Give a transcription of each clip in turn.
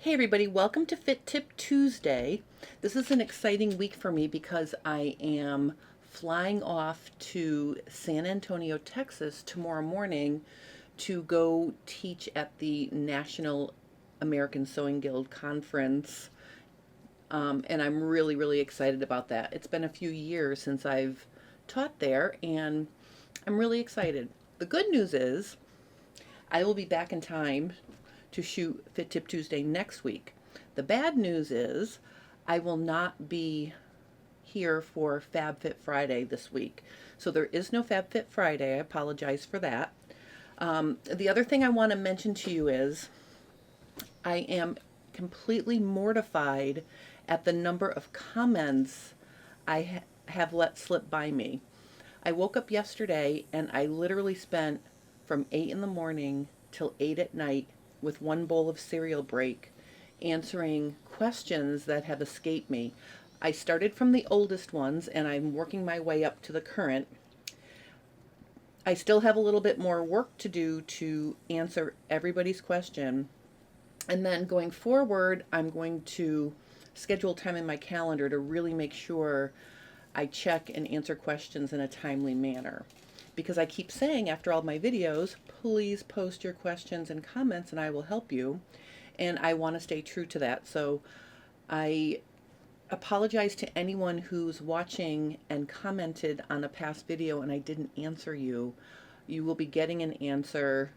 Hey everybody, welcome to Fit Tip Tuesday. This is an exciting week for me because I am flying off to San Antonio, Texas tomorrow morning to go teach at the National American Sewing Guild Conference. And I'm really excited about that. It's been a few years since I've taught there, and I'm really excited. The good news is I will be back in time to shoot Fit Tip Tuesday next week. The bad news is I will not be here for FabFit Friday this week. So there is no FabFit Friday. I apologize for that. The other thing I want to mention to you is I am completely mortified at the number of comments I have let slip by me. I woke up yesterday and I literally spent from 8 in the morning till 8 at night with one bowl of cereal break answering questions that have escaped me. I started from the oldest ones and I'm working my way up to the current. I still have a little bit more work to do to answer everybody's question. And then going forward, I'm going to schedule time in my calendar to really make sure I check and answer questions in a timely manner. Because I keep saying after all my videos, please post your questions and comments and I will help you. And I want to stay true to that. So I apologize to anyone who's watching and commented on a past video and I didn't answer you. You will be getting an answer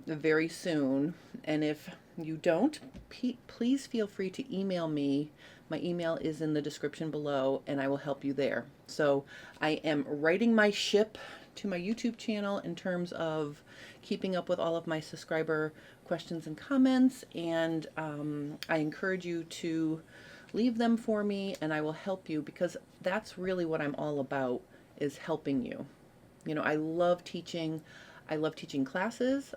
very soon. And if you don't, please feel free to email me. My email is in the description below and I will help you there. So I am writing my ship to my YouTube channel in terms of keeping up with all of my subscriber questions and comments, and I encourage you to leave them for me and I will help you, because that's really what I'm all about, is helping you. You know, I love teaching. I love teaching classes.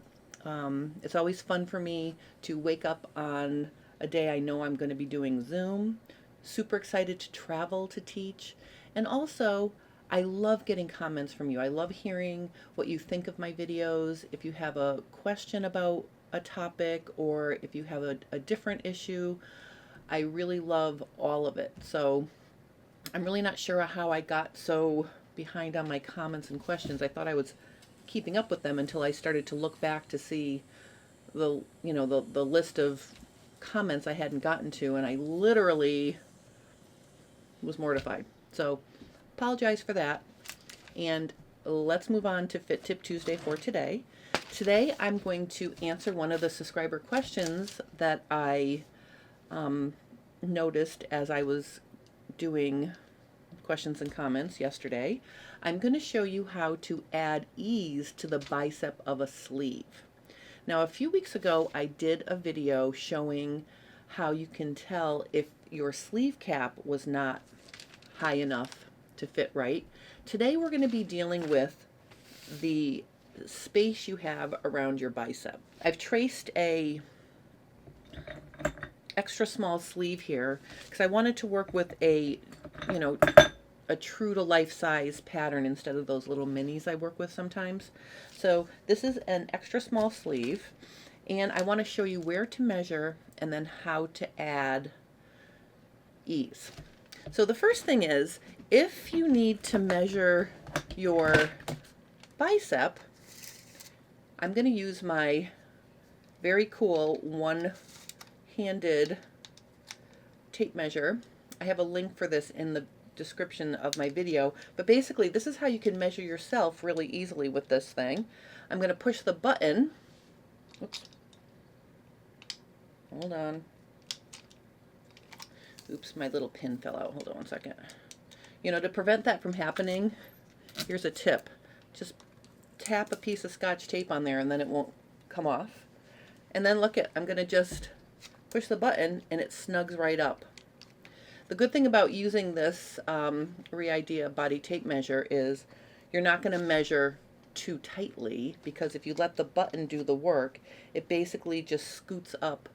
It's always fun for me to wake up on a day I know I'm going to be doing Zoom. Super excited to travel to teach. And also, I love getting comments from you. I love hearing what you think of my videos. If you have a question about a topic or if you have a different issue, I really love all of it. So I'm really not sure how I got so behind on my comments and questions. I thought I was keeping up with them until I started to look back to see the list of comments I hadn't gotten to, and I literally was mortified. So apologize for that. And let's move on to Fit Tip Tuesday for today. Today I'm going to answer one of the subscriber questions that I noticed as I was doing questions and comments yesterday. I'm going to show you how to add ease to the bicep of a sleeve. Now, a few weeks ago, I did a video showing how you can tell if your sleeve cap was not high enough to fit right. Today, we're going to be dealing with the space you have around your bicep. I've traced a extra small sleeve here because I wanted to work with a true to life size pattern instead of those little minis I work with sometimes. So this is an extra small sleeve, and I want to show you where to measure and then how to add ease. So the first thing is, if you need to measure your bicep, I'm going to use my very cool one-handed tape measure. I have a link for this in the description of my video, but basically this is how you can measure yourself really easily with this thing. I'm going to push the button. Oops. Hold on. Oops, my little pin fell out. Hold on one second. You know, to prevent that from happening, here's a tip. Just tap a piece of Scotch tape on there and then it won't come off. And then look, I'm going to just push the button and it snugs right up. The good thing about using this Re-Idea body tape measure is you're not going to measure too tightly, because if you let the button do the work, it basically just scoots up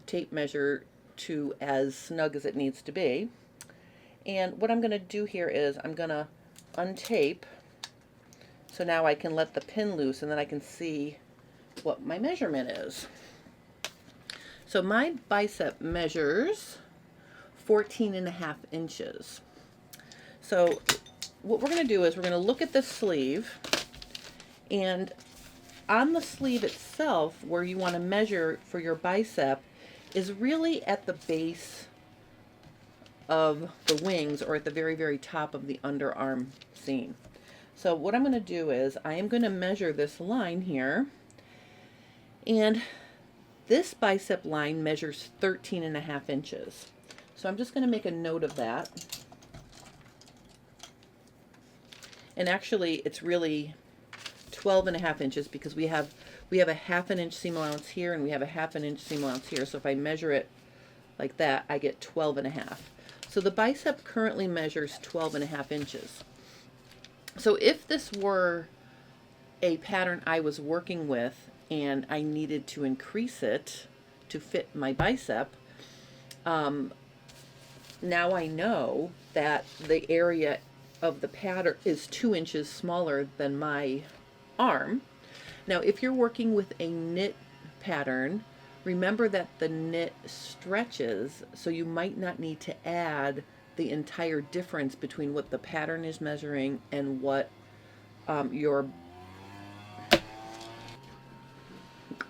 the tape measure to as snug as it needs to be. And what I'm going to do here is I'm going to untape, so now I can let the pin loose and then I can see what my measurement is. So my bicep measures 14.5 inches. So what we're going to do is we're going to look at the sleeve, and on the sleeve itself, where you want to measure for your bicep is really at the base of the wings, or at the very, very top of the underarm seam. So what I'm going to do is I am going to measure this line here, and this bicep line measures 13.5 inches. So I'm just going to make a note of that. And actually it's really 12.5 inches, because we have a 1/2 inch seam allowance here, and we have a 1/2 inch seam allowance here. So if I measure it like that, I get 12.5. So the bicep currently measures 12.5 inches. So if this were a pattern I was working with and I needed to increase it to fit my bicep, now I know that the area of the pattern is 2 inches smaller than my arm. Now, if you're working with a knit pattern, remember that the knit stretches, so you might not need to add the entire difference between what the pattern is measuring and what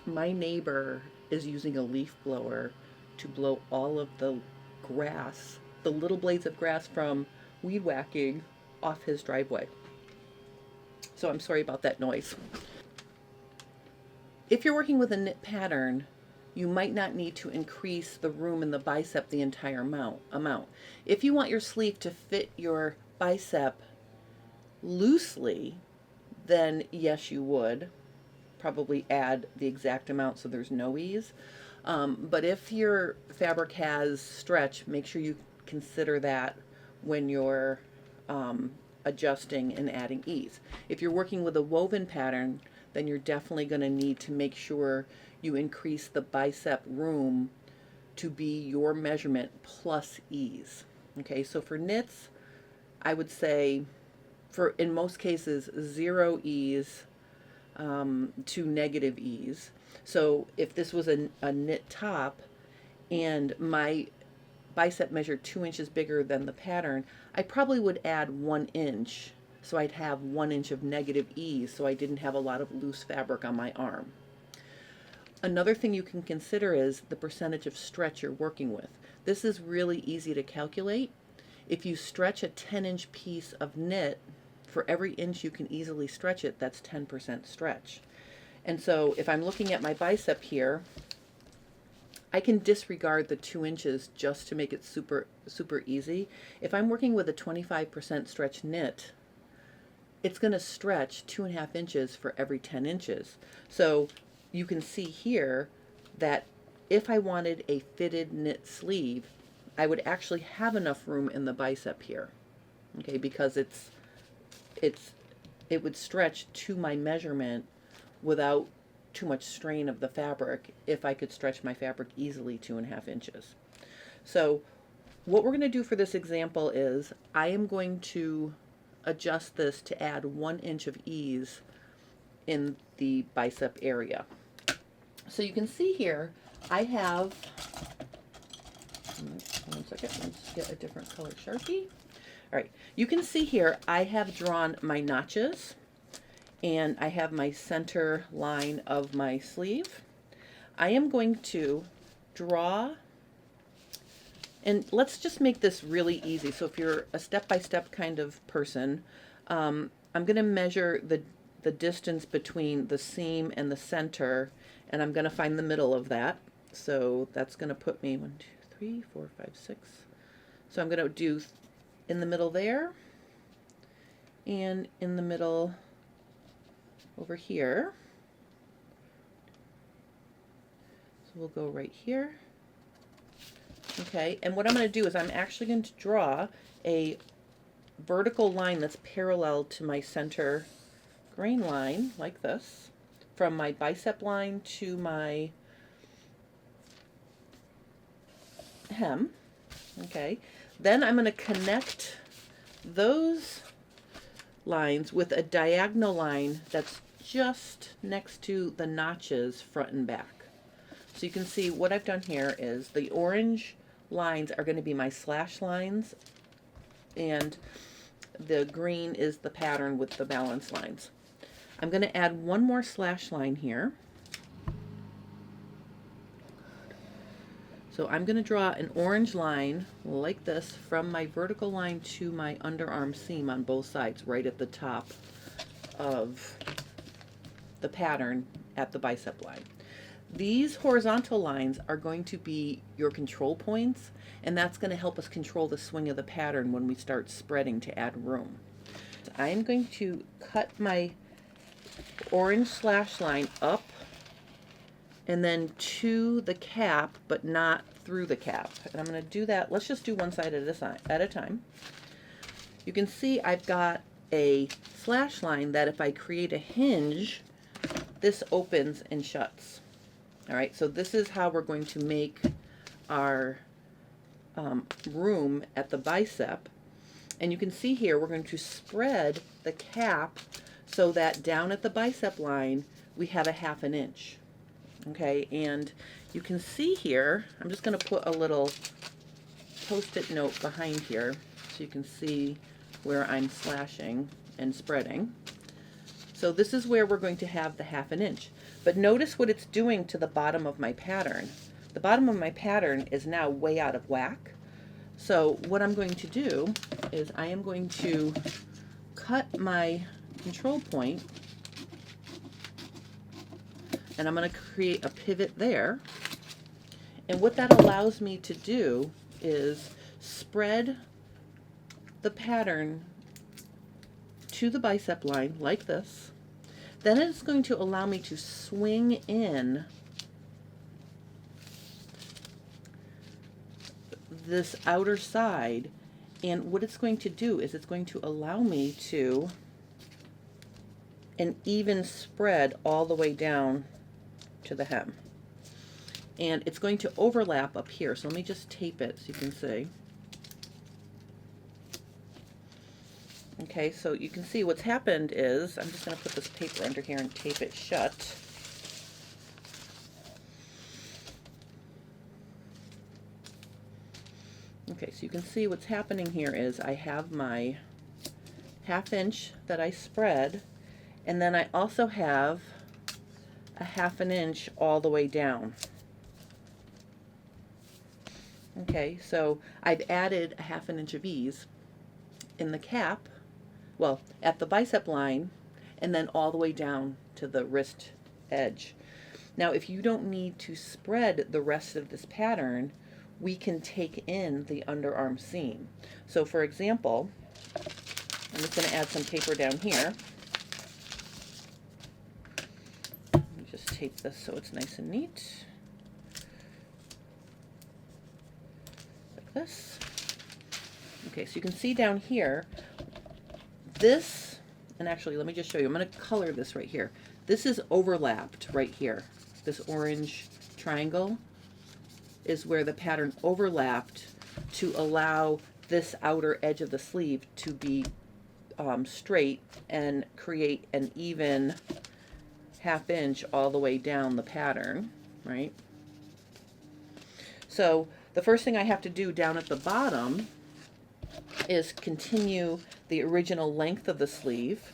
my neighbor is using a leaf blower to blow all of the grass, the little blades of grass from weed whacking, off his driveway. So I'm sorry about that noise. If you're working with a knit pattern, you might not need to increase the room in the bicep the entire amount. If you want your sleeve to fit your bicep loosely, then yes, you would probably add the exact amount so there's no ease. But if your fabric has stretch, make sure you consider that when you're adjusting and adding ease. If you're working with a woven pattern, then you're definitely going to need to make sure you increase the bicep room to be your measurement plus ease. Okay, so for knits, I would say for, in most cases, 0 ease to negative ease. So if this was a knit top and my bicep measured 2 inches bigger than the pattern, I probably would add 1 inch. So I'd have 1 inch of negative ease, so I didn't have a lot of loose fabric on my arm. Another thing you can consider is the percentage of stretch you're working with. This is really easy to calculate. If you stretch a 10-inch piece of knit, for every inch you can easily stretch it, that's 10% stretch. And so if I'm looking at my bicep here, I can disregard the 2 inches just to make it super, super easy. If I'm working with a 25% stretch knit, it's going to stretch 2.5 inches for every 10 inches. So you can see here that if I wanted a fitted knit sleeve, I would actually have enough room in the bicep here, okay, because it would stretch to my measurement without too much strain of the fabric if I could stretch my fabric easily 2.5 inches. So what we're going to do for this example is I am going to adjust this to add 1 inch of ease in the bicep area. So you can see here I have, one second, let's get a different color Sharpie. All right, you can see here I have drawn my notches and I have my center line of my sleeve. I am going to draw, and let's just make this really easy. So if you're a step-by-step kind of person, I'm going to measure the distance between the seam and the center, and I'm going to find the middle of that. So that's going to put me 1, 2, 3, 4, 5, 6. So I'm going to do in the middle there, and in the middle over here. So we'll go right here. Okay, and what I'm going to do is I'm actually going to draw a vertical line that's parallel to my center grain line, like this, from my bicep line to my hem. Okay, then I'm going to connect those lines with a diagonal line that's just next to the notches front and back. So you can see what I've done here is the orange lines are going to be my slash lines, and the green is the pattern with the balance lines. I'm going to add one more slash line here. So I'm going to draw an orange line like this from my vertical line to my underarm seam on both sides, right at the top of the pattern at the bicep line. These horizontal lines are going to be your control points, and that's going to help us control the swing of the pattern when we start spreading to add room. So I'm going to cut my orange slash line up and then to the cap, but not through the cap. And I'm going to do that. Let's just do one side at a time. You can see I've got a slash line that if I create a hinge, this opens and shuts. All right, so this is how we're going to make our room at the bicep. And you can see here we're going to spread the cap so that down at the bicep line we have a 1/2 inch. Okay, and you can see here, I'm just going to put a little post-it note behind here so you can see where I'm slashing and spreading. So this is where we're going to have the 1/2 inch. But notice what it's doing to the bottom of my pattern. The bottom of my pattern is now way out of whack. So what I'm going to do is I am going to cut my control point, and I'm going to create a pivot there. And what that allows me to do is spread the pattern to the bicep line like this. Then it's going to allow me to swing in this outer side, and what it's going to do is it's going to allow me to an even spread all the way down to the hem. And it's going to overlap up here, so let me just tape it so you can see. Okay, so you can see what's happened is, I'm just going to put this paper under here and tape it shut. Okay, so you can see what's happening here is I have my 1/2 inch that I spread, and then I also have a 1/2 inch all the way down. Okay, so I've added a 1/2 inch of ease in the cap, well, at the bicep line, and then all the way down to the wrist edge. Now, if you don't need to spread the rest of this pattern, we can take in the underarm seam. So for example, I'm just going to add some paper down here. Let me just tape this so it's nice and neat. Like this. Okay, so you can see down here, this, and actually let me just show you, I'm going to color this right here. This is overlapped right here. This orange triangle is where the pattern overlapped to allow this outer edge of the sleeve to be straight and create an even 1/2 inch all the way down the pattern, right? So the first thing I have to do down at the bottom is continue the original length of the sleeve,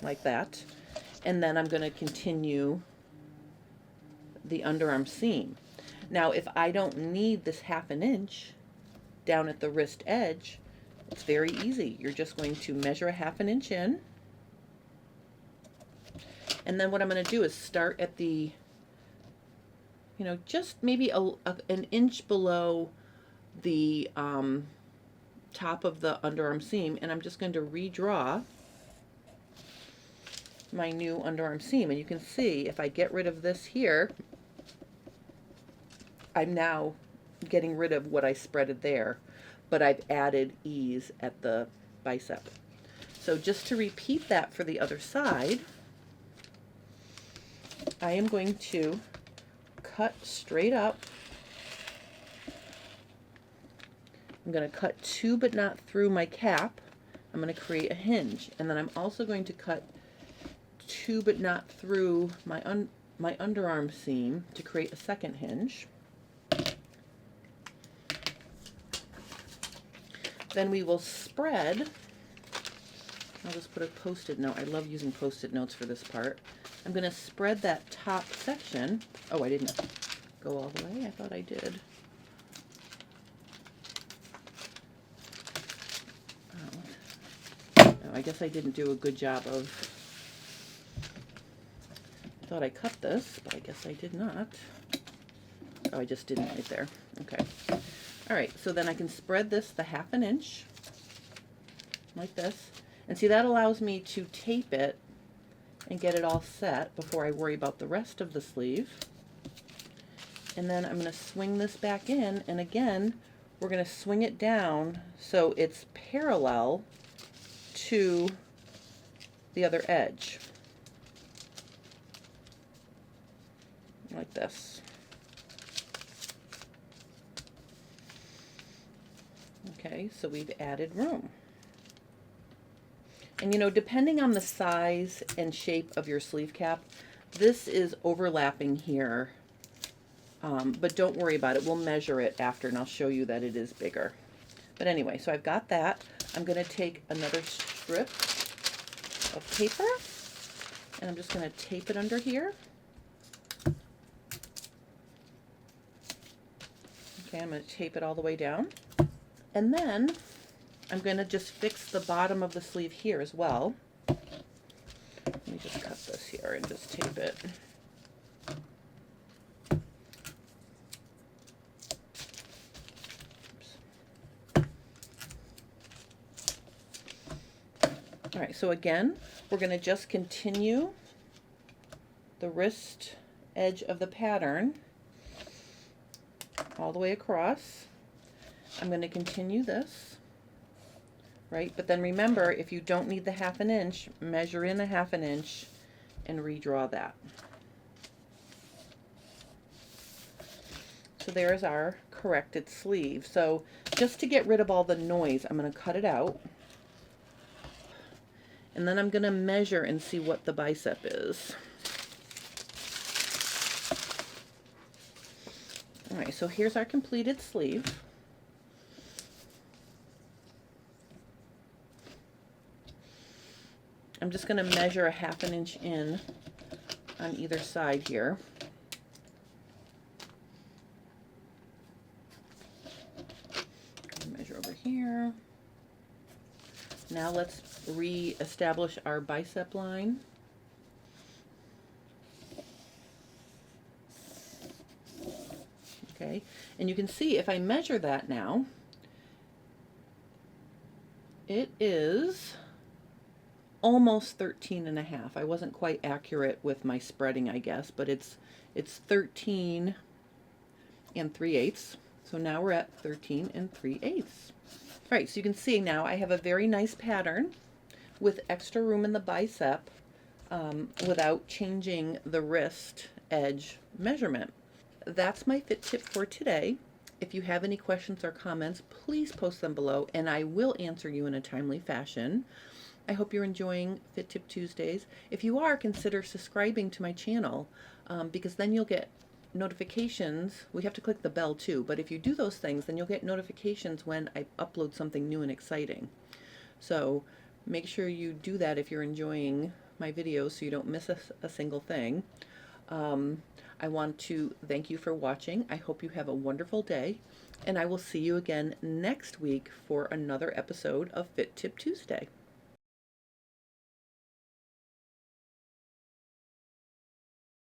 like that, and then I'm going to continue the underarm seam. Now, if I don't need this 1/2 inch down at the wrist edge, it's very easy. You're just going to measure a 1/2 inch in, and then what I'm going to do is start at the, you know, just maybe an inch below the top of the underarm seam, and I'm just going to redraw my new underarm seam. And you can see if I get rid of this here, I'm now getting rid of what I spreaded there, but I've added ease at the bicep. So just to repeat that for the other side, I am going to cut straight up. I'm going to cut to but not through my cap. I'm going to create a hinge, and then I'm also going to cut to but not through my my underarm seam to create a second hinge. Then we will spread. I'll just put a Post-it note. I love using Post-it notes for this part. I'm going to spread that top section. Oh, I didn't go all the way. I thought I did. Oh, I guess I didn't do a good job of... I thought I cut this, but I guess I did not. Oh, I just didn't right there. Okay. All right, so then I can spread this the 1/2 inch, like this. And see, that allows me to tape it and get it all set before I worry about the rest of the sleeve. And then I'm going to swing this back in, and again, we're going to swing it down so it's parallel to the other edge, like this. Okay, so we've added room. And you know, depending on the size and shape of your sleeve cap, this is overlapping here, but don't worry about it. We'll measure it after and I'll show you that it is bigger. But anyway, so I've got that. I'm going to take another strip of paper and I'm just going to tape it under here. Okay, I'm going to tape it all the way down. And then I'm going to just fix the bottom of the sleeve here as well. Let me just cut this here and just tape it. Oops. All right, so again, we're going to just continue the wrist edge of the pattern all the way across. I'm going to continue this, right? But then remember, if you don't need the 1/2 inch, measure in a 1/2 inch and redraw that. So there's our corrected sleeve. So just to get rid of all the noise, I'm going to cut it out. And then I'm going to measure and see what the bicep is. All right, so here's our completed sleeve. I'm just going to measure a 1/2 inch in on either side here. Measure over here. Now let's re-establish our bicep line. Okay, and you can see if I measure that now, it is almost 13.5. I wasn't quite accurate with my spreading, I guess, but it's 13 3/8. So now we're at 13 3/8. All right, so you can see now I have a very nice pattern with extra room in the bicep without changing the wrist edge measurement. That's my fit tip for today. If you have any questions or comments, please post them below and I will answer you in a timely fashion. I hope you're enjoying Fit Tip Tuesdays. If you are, consider subscribing to my channel because then you'll get notifications. We have to click the bell too, but if you do those things, then you'll get notifications when I upload something new and exciting. So make sure you do that if you're enjoying my videos so you don't miss a single thing. I want to thank you for watching. I hope you have a wonderful day, and I will see you again next week for another episode of Fit Tip Tuesday.